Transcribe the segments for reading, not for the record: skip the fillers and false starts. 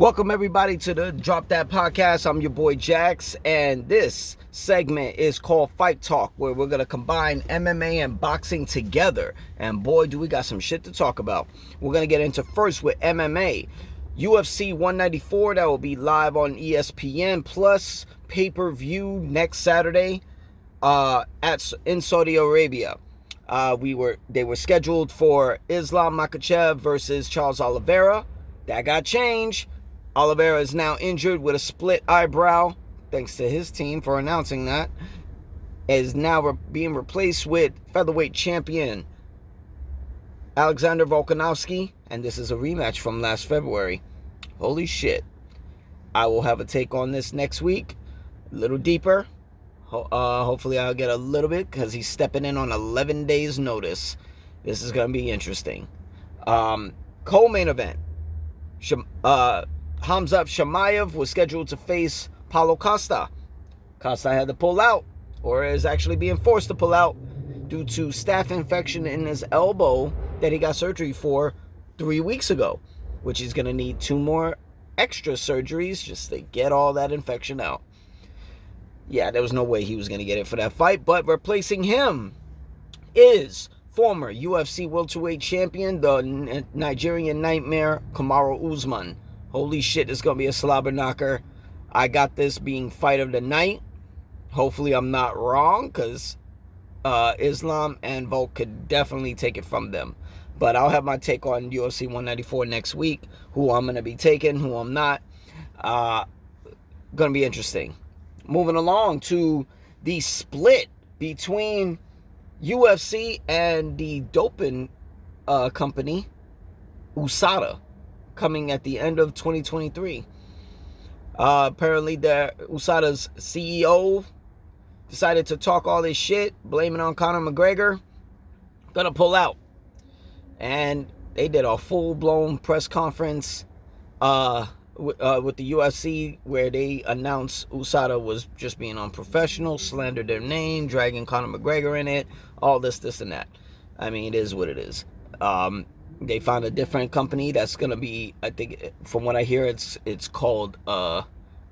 Welcome everybody to the Drop That Podcast. I'm your boy Jax, and this segment is called Fight Talk, where we're gonna combine MMA and boxing together. And boy, do we got some shit to talk about. We're gonna get into first with MMA. UFC 194, that will be live on ESPN plus pay-per-view next Saturday in Saudi Arabia. They were scheduled for Islam Makhachev versus Charles Oliveira. That got changed. Oliveira is now injured with a split eyebrow, thanks to his team for announcing that. Is now being replaced with featherweight champion Alexander Volkanovski, and this is a rematch from last February. Holy shit. I will have a take on this next week, a little deeper. Hopefully I'll get a little bit, because he's stepping in on 11 days notice. This is going to be interesting. Co-main event. Hamzat Chimaev was scheduled to face Paulo Costa. Costa had to pull out, or is actually being forced to pull out, due to staph infection in his elbow that he got surgery for 3 weeks ago, which he's going to need 2 more extra surgeries just to get all that infection out. Yeah, there was no way he was going to get it for that fight, but replacing him is former UFC welterweight champion, the Nigerian Nightmare, Kamaru Usman. Holy shit, it's going to be a slobber knocker. I got this being fight of the night. Hopefully I'm not wrong, because Islam and Volk could definitely take it from them. But I'll have my take on UFC 194 next week, who I'm going to be taking, who I'm not. Going to be interesting. Moving along to the split between UFC and the doping company USADA, coming at the end of 2023. Apparently USADA's CEO decided to talk all this shit, blaming on Conor McGregor, gonna pull out. And they did a full-blown press conference with the UFC, where they announced USADA was just being unprofessional, slandered their name, dragging Conor McGregor in it, all this and that. I mean, it is what it is. They found a different company that's going to be, I think, from what I hear, it's called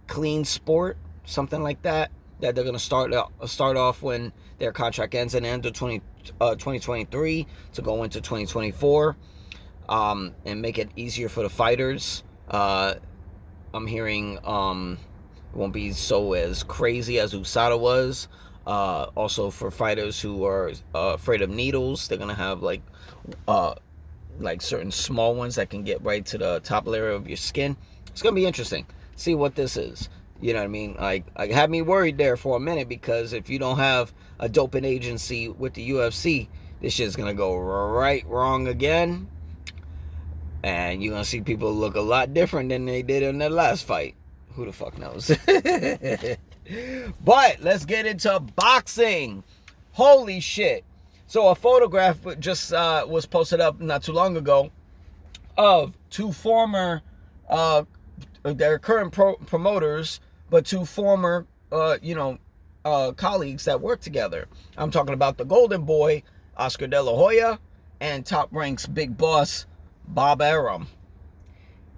Clean Sport, something like that, that they're going to start off when their contract ends in the end of 2023 to go into 2024, and make it easier for the fighters. I'm hearing it won't be so as crazy as USADA was. Also for fighters who are afraid of needles, they're going to have like certain small ones that can get right to the top layer of your skin. It's going to be interesting. See what this is. You know what I mean? Like, I had me worried there for a minute, because if you don't have a doping agency with the UFC, this shit's going to go right wrong again. And you're going to see people look a lot different than they did in their last fight. Who the fuck knows? But let's get into boxing. Holy shit. So a photograph just was posted up not too long ago of 2 former, their current promoters, but 2 former, colleagues that work together. I'm talking about the Golden Boy, Oscar De La Hoya, and Top Rank's big boss, Bob Arum.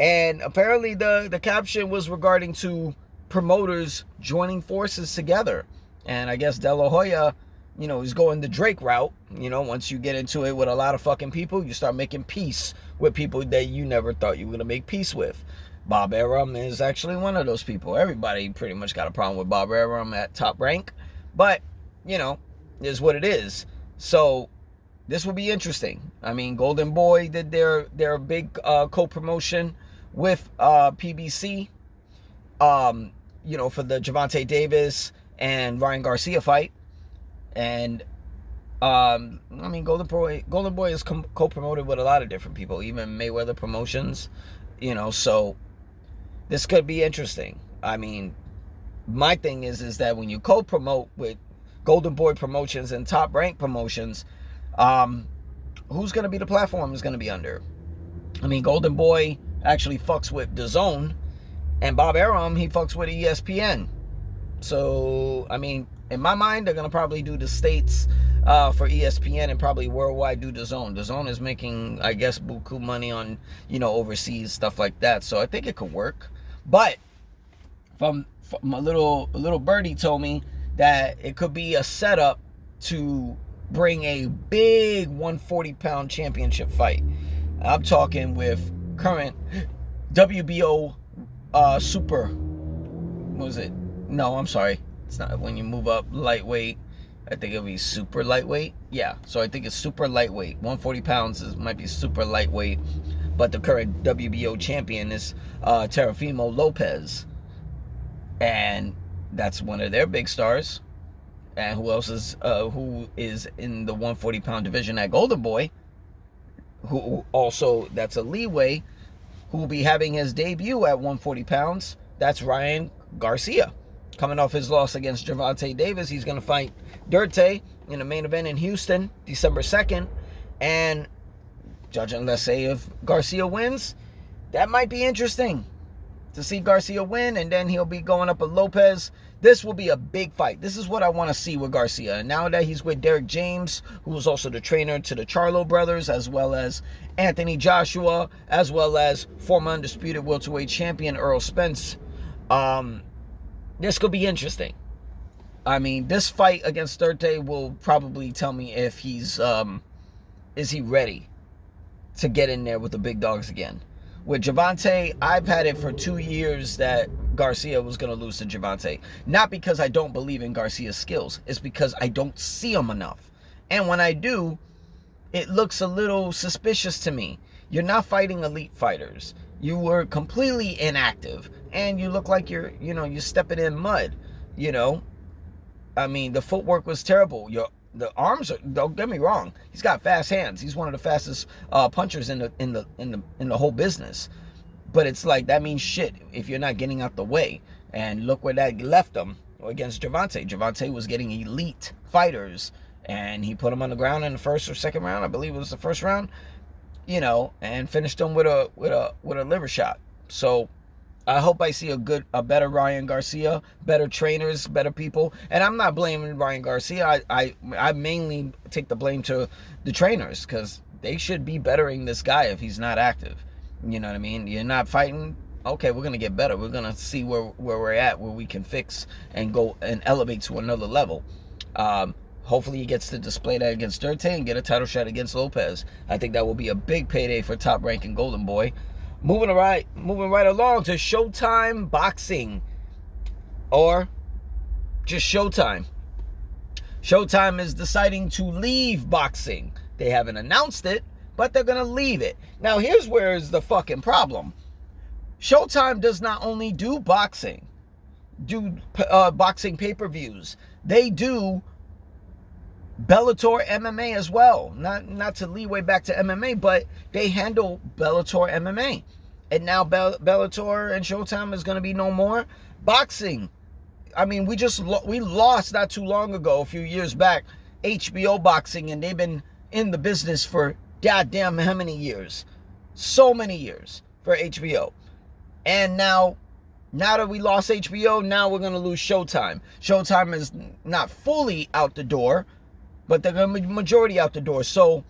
And apparently the caption was regarding to promoters joining forces together. And I guess De La Hoya, he's going the Drake route. Once you get into it with a lot of fucking people, you start making peace with people that you never thought you were going to make peace with. Bob Arum is actually one of those people. Everybody pretty much got a problem with Bob Arum at Top Rank. But, is what it is. So this will be interesting. I mean, Golden Boy did their big co-promotion with PBC, for the Gervonta Davis and Ryan Garcia fight. And Golden Boy is co-promoted with a lot of different people, even Mayweather Promotions, so this could be interesting. I mean, my thing is that when you co-promote with Golden Boy Promotions and Top Rank Promotions, who's going to be the platform is going to be under? I mean, Golden Boy actually fucks with DAZN, and Bob Arum, he fucks with ESPN. So, I mean, in my mind, they're going to probably do the States for ESPN and probably worldwide due to DAZN. DAZN is making, I guess, buku money on, overseas stuff like that. So I think it could work. But from a little birdie told me that it could be a setup to bring a big 140-pound championship fight. I'm talking with current WBO super. What was it? No, I'm sorry. It's not when you move up lightweight. I think it'll be super lightweight. Yeah, so I think it's super lightweight. 140 pounds might be super lightweight. But the current WBO champion is Teofimo Lopez. And that's one of their big stars. And who else is in the 140-pound division at Golden Boy? Who also, that's a leeway, who will be having his debut at 140 pounds. That's Ryan Garcia. Coming off his loss against Gervonta Davis, he's going to fight Dirte in the main event in Houston, December 2nd. And judging, let's say, if Garcia wins, that might be interesting to see Garcia win, and then he'll be going up with Lopez. This will be a big fight. This is what I want to see with Garcia. And now that he's with Derek James, who was also the trainer to the Charlo brothers, as well as Anthony Joshua, as well as former undisputed welterweight champion Earl Spence, this could be interesting. I mean, this fight against Dirte will probably tell me if he's is he ready to get in there with the big dogs again. With Gervonta, I've had it for 2 years that Garcia was going to lose to Gervonta. Not because I don't believe in Garcia's skills. It's because I don't see him enough. And when I do, it looks a little suspicious to me. You're not fighting elite fighters. You were completely inactive. And you look like you're stepping in mud. I mean, the footwork was terrible. The arms are, don't get me wrong, he's got fast hands. He's one of the fastest punchers in the whole business. But it's like, that means shit if you're not getting out the way. And look where that left him against Gervonta. Gervonta was getting elite fighters, and he put him on the ground in the first or second round. I believe it was the first round, and finished him with a liver shot. So I hope I see a better Ryan Garcia, better trainers, better people. And I'm not blaming Ryan Garcia. I mainly take the blame to the trainers, because they should be bettering this guy if he's not active. You know what I mean? You're not fighting. Okay, we're going to get better. We're going to see where we're at, where we can fix and go and elevate to another level. Hopefully he gets to display that against Dirte and get a title shot against Lopez. I think that will be a big payday for Top Rank and Golden Boy. Moving right along to Showtime Boxing, or just Showtime. Showtime is deciding to leave boxing. They haven't announced it, but they're going to leave it. Now, here's where is the fucking problem. Showtime does not only do boxing, boxing pay-per-views. They do Bellator MMA as well. Not to leeway back to MMA, but they handle Bellator MMA. And now Bellator and Showtime is going to be no more. Boxing. I mean, we lost not too long ago, a few years back, HBO Boxing, and they've been in the business for goddamn how many years? So many years for HBO. And now that we lost HBO, now we're going to lose Showtime. Showtime is not fully out the door, but they're going to be majority out the door. So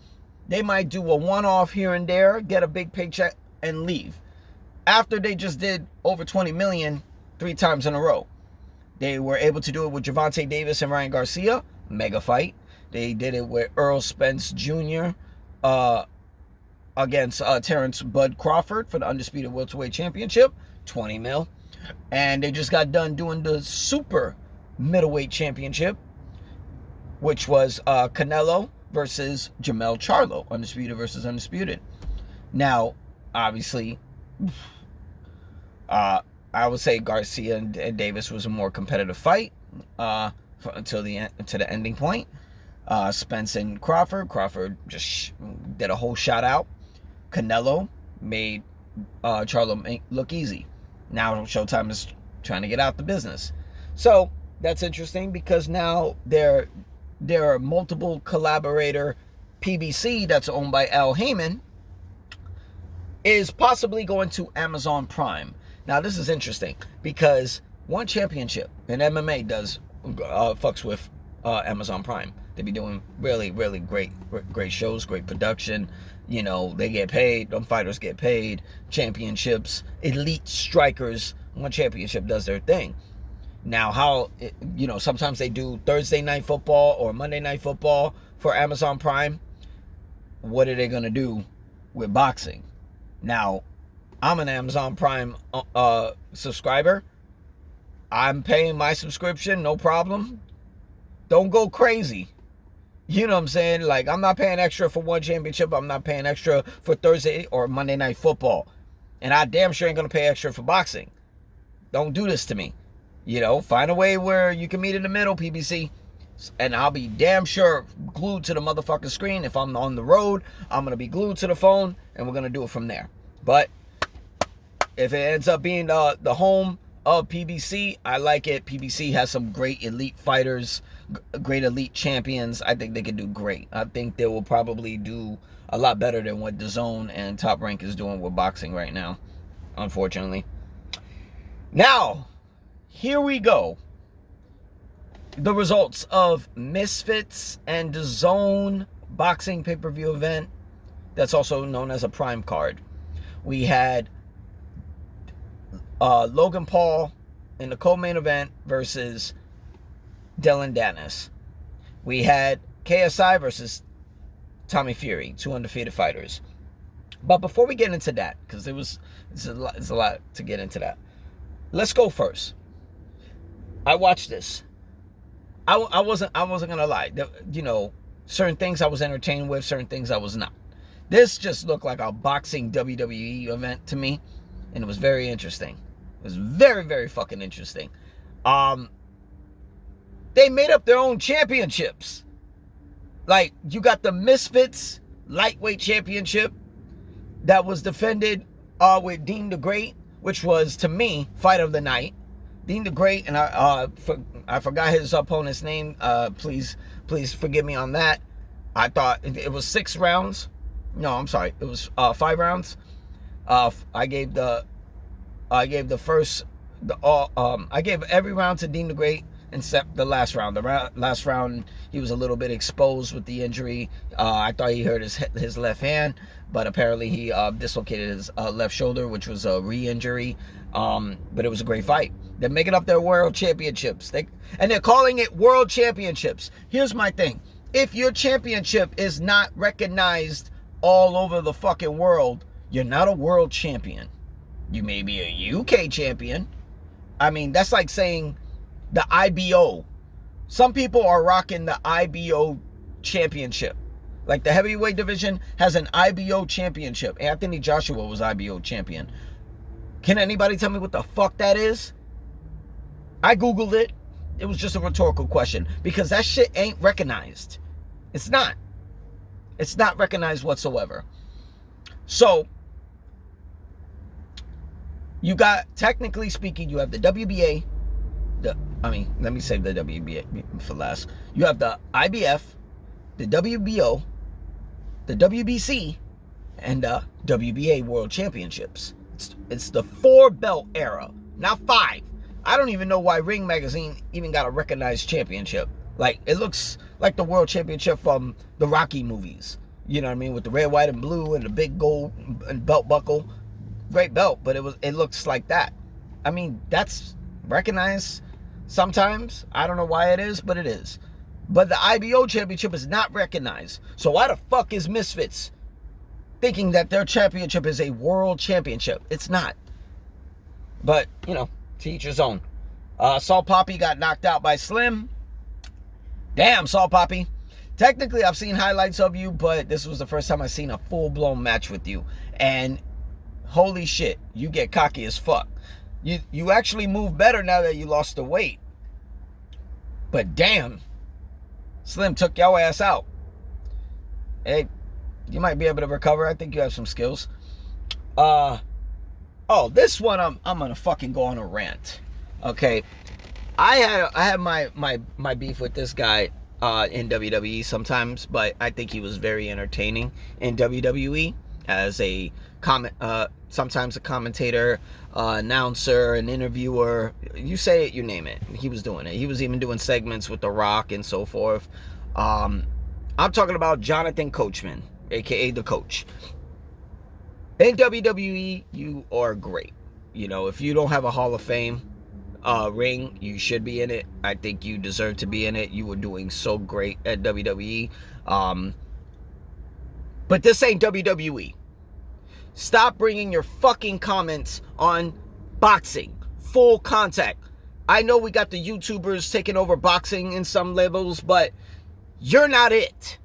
they might do a one-off here and there, get a big paycheck, and leave. After they just did over $20 million 3 times in a row. They were able to do it with Gervonta Davis and Ryan Garcia, mega fight. They did it with Earl Spence Jr. Against Terrence Bud Crawford for the Undisputed Welterweight Championship, 20 mil. And they just got done doing the Super Middleweight Championship, which was Canelo versus Jamel Charlo, Undisputed versus Undisputed. Now, obviously, I would say Garcia and Davis was a more competitive fight until the ending point. Spence and Crawford just did a whole shot out. Canelo made Charlo look easy. Now Showtime is trying to get out the business. So that's interesting, because now there are multiple collaborator. PBC, that's owned by Al Heyman, is possibly going to Amazon Prime. Now, this is interesting, because One Championship in MMA does fucks with Amazon Prime. They be doing really, really great shows, great production. You know, they get paid. Them fighters get paid. Championships, elite strikers. One championship does their thing. Now, sometimes they do Thursday night football or Monday night football for Amazon Prime. What are they going to do with boxing? Now, I'm an Amazon Prime subscriber. I'm paying my subscription, no problem. Don't go crazy. You know what I'm saying? Like, I'm not paying extra for one championship. I'm not paying extra for Thursday or Monday night football. And I damn sure ain't going to pay extra for boxing. Don't do this to me. Find a way where you can meet in the middle, PBC. And I'll be damn sure glued to the motherfucking screen. If I'm on the road, I'm going to be glued to the phone, and we're going to do it from there. But if it ends up being the home of PBC, I like it. PBC has some great elite fighters, great elite champions. I think they can do great. I think they will probably do a lot better than what DAZN and Top Rank is doing with boxing right now, unfortunately. Now, here we go. The results of Misfits and DAZN boxing pay-per-view event that's also known as a Prime card. We had Logan Paul in the co-main event versus Dylan Dennis. We had KSI versus Tommy Fury, 2 undefeated fighters. But before we get into that, because it's a lot to get into that, let's go first. I watched this. I wasn't gonna lie. Certain things I was entertained with, certain things I was not. This just looked like a boxing WWE event to me, and it was very interesting. It was very, very fucking interesting. They made up their own championships. Like, you got the Misfits lightweight championship that was defended with Dean the Great, which was, to me, fight of the night. Dean the Great, and I forgot his opponent's name. Please forgive me on that. I thought it was 6 rounds. No, I'm sorry. It was 5 rounds. I gave every round to Dean the Great except the last round. The last round, he was a little bit exposed with the injury. I thought he hurt his left hand, but apparently he dislocated his left shoulder, which was a re-injury. But it was a great fight. They're making up their world championships. And they're calling it world championships. Here's my thing. If your championship is not recognized all over the fucking world, you're not a world champion. You may be a UK champion. I mean, that's like saying the IBO. Some people are rocking the IBO championship. Like, the heavyweight division has an IBO championship. Anthony Joshua was IBO champion. Can anybody tell me what the fuck that is? I Googled it. It was just a rhetorical question. Because that shit ain't recognized. It's not. It's not recognized whatsoever. So, you got, technically speaking, you have the WBA. Let me save the WBA for last. You have the IBF, the WBO, the WBC, and the WBA World Championships. It's the 4-belt era, not 5. I don't even know why Ring Magazine even got a recognized championship. Like, it looks like the World Championship from the Rocky movies. You know what I mean? With the red, white, and blue and the big gold belt buckle. Great belt, but it looks like that. I mean, that's recognized sometimes. I don't know why it is, but it is. But the IBO championship is not recognized. So why the fuck is Misfits thinking that their championship is a world championship? It's not. But, to each his own. Salt Poppy got knocked out by Slim. Damn, Salt Poppy. Technically, I've seen highlights of you, but this was the first time I've seen a full-blown match with you. And holy shit, you get cocky as fuck. You actually move better now that you lost the weight. But damn, Slim took your ass out. Hey, you might be able to recover. I think you have some skills. This one I'm gonna fucking go on a rant. Okay, I had my beef with this guy in WWE sometimes, but I think he was very entertaining in WWE as a sometimes a commentator, announcer, an interviewer. You say it, you name it. He was doing it. He was even doing segments with The Rock and so forth. I'm talking about Jonathan Coachman, aka the Coach. In WWE, you are great. You know, if you don't have a Hall of Fame ring, you should be in it. I think you deserve to be in it. You were doing so great at WWE. But this ain't WWE. Stop bringing your fucking comments on boxing. Full contact. I know we got the YouTubers taking over boxing in some levels, but you're not it.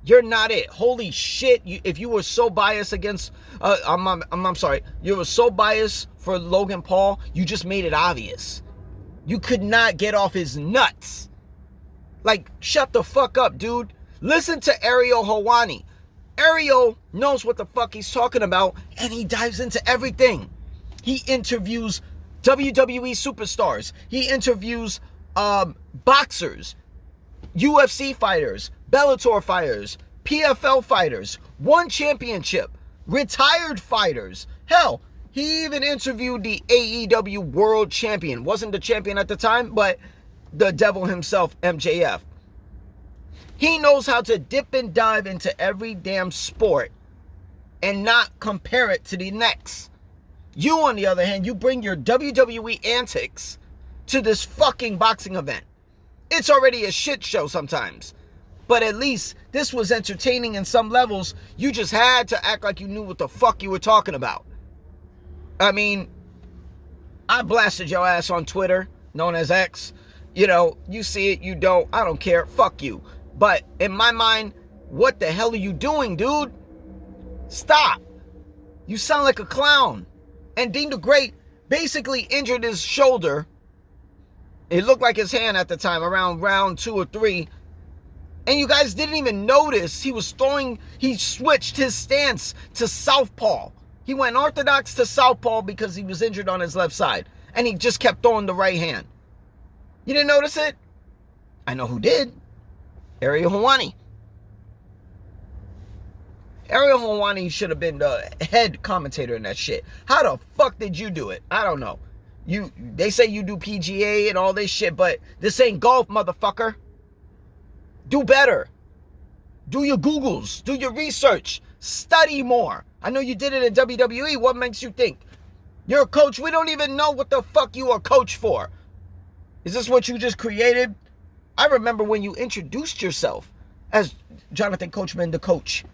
You're not it. Holy shit. If you were so biased against, I'm sorry, you were so biased for Logan Paul, you just made it obvious. You could not get off his nuts. Like, shut the fuck up, dude. Listen to Ariel Helwani. Ariel knows what the fuck he's talking about, and he dives into everything. He interviews WWE superstars. He interviews boxers, UFC fighters, Bellator fighters, PFL fighters, won championship, retired fighters. Hell, he even interviewed the AEW world champion. Wasn't the champion at the time, but the devil himself, MJF. He knows how to dip and dive into every damn sport and not compare it to the next. You, on the other hand, you bring your WWE antics to this fucking boxing event. It's already a shit show sometimes. But at least this was entertaining in some levels. You just had to act like you knew what the fuck you were talking about. I mean, I blasted your ass on Twitter, known as X. You know, you see it, you don't. I don't care. Fuck you. But in my mind, what the hell are you doing, dude? Stop. You sound like a clown. And Dean the Great basically injured his shoulder. It looked like his hand at the time, around round 2 or 3. And you guys didn't even notice he switched his stance to southpaw. He went orthodox to southpaw because he was injured on his left side. And he just kept throwing the right hand. You didn't notice it? I know who did. Ariel Helwani. Ariel Helwani should have been the head commentator in that shit. How the fuck did you do it? I don't know. They say you do PGA and all this shit, but this ain't golf, motherfucker. Do better. Do your Googles. Do your research. Study more. I know you did it in WWE. What makes you think? You're a coach. We don't even know what the fuck you are a coach for. Is this what you just created? I remember when you introduced yourself as Jonathan Coachman, the Coach.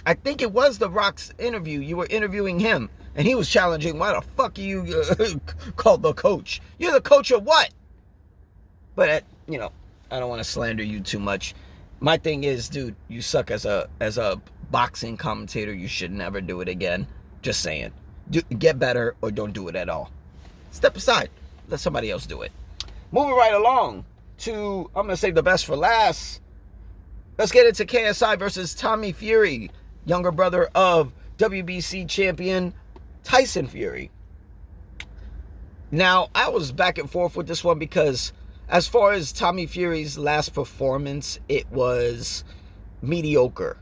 I think it was The Rock's interview. You were interviewing him, and he was challenging, why the fuck are you called the Coach? You're the coach of what? But, I don't want to slander you too much. My thing is, dude, you suck as a boxing commentator. You should never do it again. Just saying. Get better or don't do it at all. Step aside. Let somebody else do it. Moving right along to, I'm going to save the best for last. Let's get into KSI versus Tommy Fury, younger brother of WBC champion Tyson Fury. Now, I was back and forth with this one because as far as Tommy Fury's last performance, it was mediocre.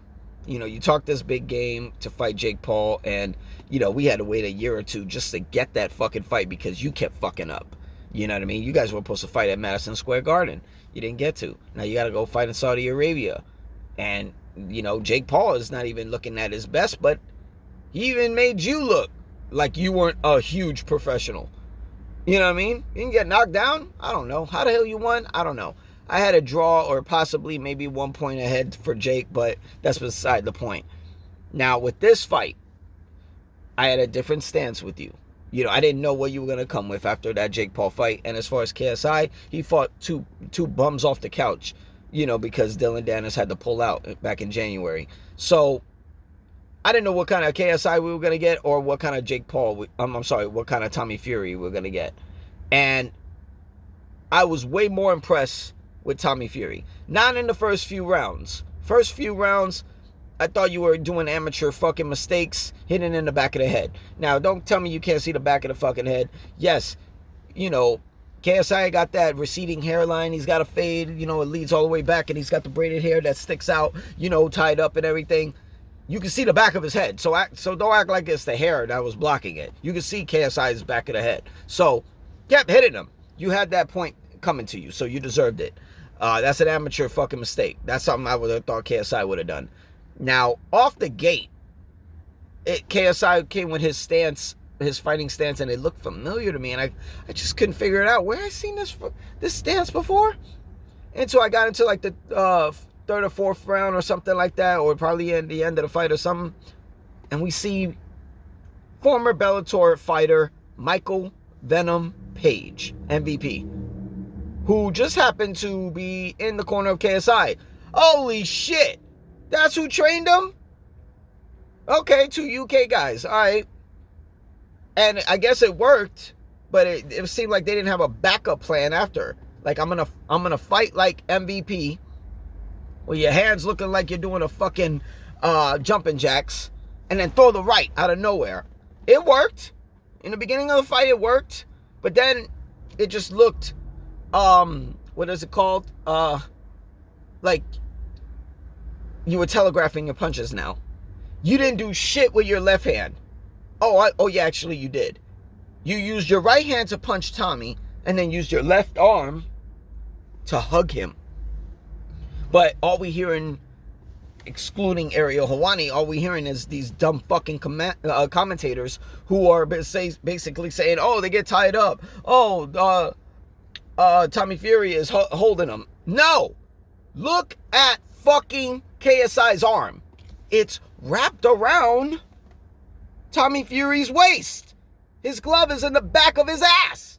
You talked this big game to fight Jake Paul, and, we had to wait a year or two just to get that fucking fight because you kept fucking up. You know what I mean? You guys were supposed to fight at Madison Square Garden. You didn't get to. Now you got to go fight in Saudi Arabia. And, Jake Paul is not even looking at his best, but he even made you look like you weren't a huge professional. You know what I mean? You didn't get knocked down? I don't know. How the hell you won? I don't know. I had a draw or possibly maybe 1 point ahead for Jake, but that's beside the point. Now, with this fight, I had a different stance with you. I didn't know what you were going to come with after that Jake Paul fight. And as far as KSI, he fought two bums off the couch, because Dylan Dennis had to pull out back in January. So I didn't know what kind of KSI we were going to get or what kind of Jake Paul, what kind of Tommy Fury we were going to get. And I was way more impressed with Tommy Fury. Not in the first few rounds. First few rounds, I thought you were doing amateur fucking mistakes, hitting in the back of the head. Now, don't tell me you can't see the back of the fucking head. Yes, KSI got that receding hairline. He's got a fade, it leads all the way back, and he's got the braided hair that sticks out, tied up and everything. You can see the back of his head. So don't act like it's the hair that was blocking it. You can see KSI's back of the head. So, kept hitting him. You had that point coming to you, so you deserved it. That's an amateur fucking mistake. That's something I would have thought KSI would have done. Now, off the gate, KSI came with his stance, his fighting stance, and it looked familiar to me, and I just couldn't figure it out. Where I seen this stance before? And so I got into like the third or fourth round or something like that, or probably in the end of the fight or something, and we see former Bellator fighter Michael Venom Page, MVP, who just happened to be in the corner of KSI. Holy shit! That's who trained him? Okay, 2 UK guys. All right. And I guess it worked, but it seemed like they didn't have a backup plan after. Like, I'm gonna fight like MVP with your hands looking like you're doing a fucking jumping jacks, and then throw the right out of nowhere. It worked. In the beginning of the fight, it worked. But then it just looked, what is it called? Like you were telegraphing your punches now. You didn't do shit with your left hand. Oh yeah, actually you did. You used your right hand to punch Tommy, and then used your left arm to hug him. But all we hearing, excluding Ariel Helwani, all we hearing is these dumb fucking commentators who are basically saying, oh, they get tied up. Oh, Tommy Fury is holding him. No! Look at fucking KSI's arm. It's wrapped around Tommy Fury's waist. His glove is in the back of his ass.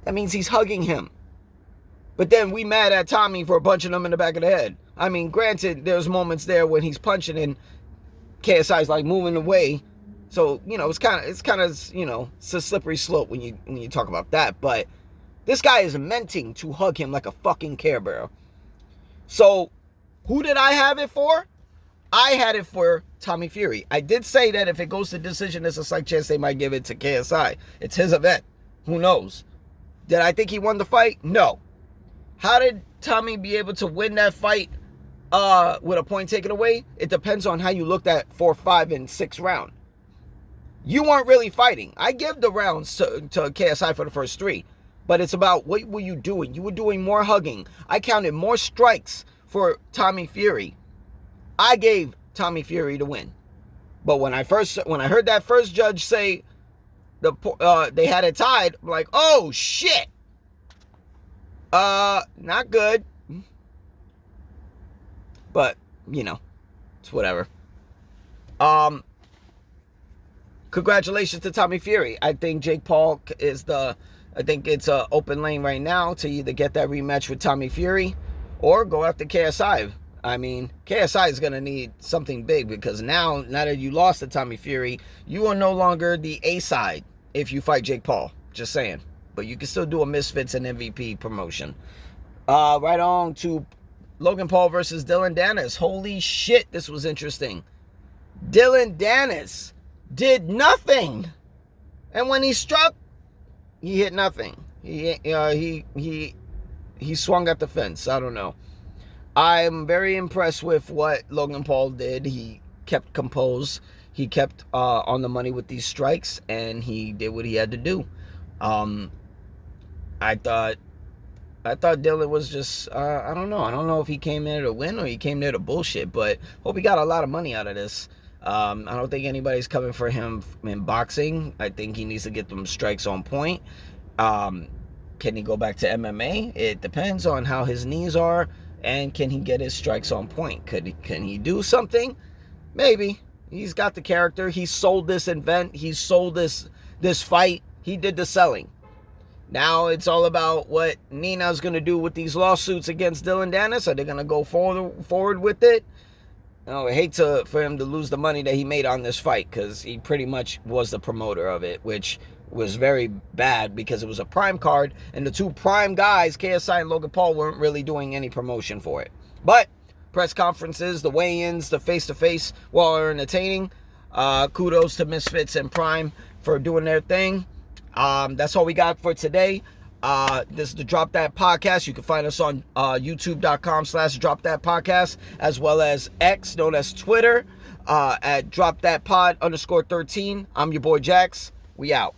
That means he's hugging him. But then we mad at Tommy for punching him in the back of the head. I mean, granted, there's moments there when he's punching and KSI's like moving away. So, you know, it's kind of, you know, it's a slippery slope when you talk about that. But this guy is menting to hug him like a fucking Care Bear. So, who did I have it for? I had it for Tommy Fury. I did say that if it goes to decision, there's a slight chance they might give it to KSI. It's his event. Who knows? Did I think he won the fight? No. How did Tommy be able to win that fight with a point taken away? It depends on how you looked at 4, 5, and 6 round. You weren't really fighting. I give the rounds to KSI for the first 3. But it's about what were you doing? You were doing more hugging. I counted more strikes for Tommy Fury. I gave Tommy Fury the win. But when I heard that first judge say they had it tied, I'm like, oh shit. Not good. But, you know, it's whatever. Congratulations to Tommy Fury. I think Jake Paul I think it's an open lane right now to either get that rematch with Tommy Fury or go after KSI. I mean, KSI is going to need something big because now that you lost to Tommy Fury, you are no longer the A side if you fight Jake Paul. Just saying. But you can still do a Misfits and MVP promotion. Right on to Logan Paul versus Dylan Dennis. Holy shit, this was interesting. Dylan Dennis did nothing. And when he struck, he hit nothing. He swung at the fence. I don't know. I'm very impressed with what Logan Paul did. He kept composed. He kept on the money with these strikes, and he did what he had to do. I thought Dylan was just, I don't know. I don't know if he came there to win or he came there to bullshit, but hope he got a lot of money out of this. I don't think anybody's coming for him in boxing. I think he needs to get them strikes on point. Can he go back to MMA? It depends on how his knees are, and can he get his strikes on point? Can he do something? Maybe. He's got the character. He sold this event. He sold this fight. He did the selling. Now it's all about what Nina's going to do with these lawsuits against Dylan Dennis. Are they going to go forward with it? I hate for him to lose the money that he made on this fight because he pretty much was the promoter of it, which was very bad because it was a prime card, and the 2 prime guys, KSI and Logan Paul, weren't really doing any promotion for it. But press conferences, the weigh-ins, the face-to-face were entertaining. Kudos to Misfits and Prime for doing their thing. That's all we got for today. This is the Drop That Podcast. You can find us on youtube.com/Drop That Podcast, as well as X, known as Twitter, at Drop That Pod _13. I'm your boy Jax. We out.